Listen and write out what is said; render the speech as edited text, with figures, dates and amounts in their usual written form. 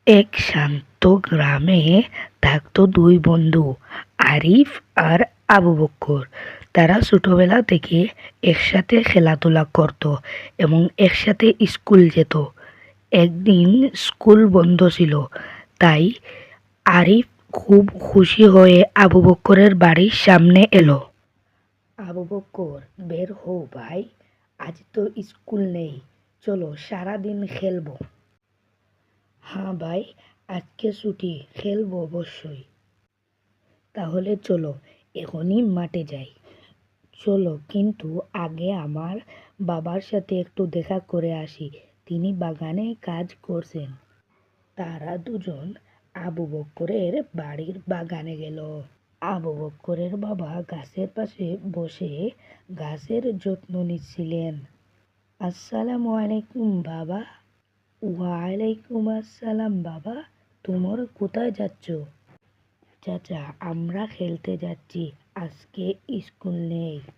এক শান্ত গ্রামে থাকতো দুই বন্ধু, আরিফ আর আবু বক্কর। তারা ছোটবেলা থেকে একসাথে খেলাধুলা করত এবং একসাথে স্কুল যেত। একদিন স্কুল বন্ধ ছিল, তাই আরিফ খুব খুশি হয়ে আবু বক্করের বাড়ির সামনে এলো। আবু বক্কর, বের হও ভাই, আজ তো স্কুল নেই, চলো সারাদিন খেলবো। হ্যাঁ ভাই, আজকে ছুটি, খেলবো অবশ্যই। তাহলে চলো এখনই মাঠে যাই। চলো, কিন্তু আগে আমার বাবার সাথে একটু দেখা করে আসি, তিনি বাগানে কাজ করছেন। তারা দুজন আবু বক্করের বাড়ির বাগানে গেল। আবু বক্করের বাবা গাছের পাশে বসে গাছের যত্ন নিচ্ছিলেন। আসসালামু আলাইকুম বাবা। ওয়ালাইকুম আসসালাম বাবা, তোমরা কোথায় যাচ্ছ? চাচা, আমরা খেলতে যাচ্ছি, আজকে স্কুল নেই।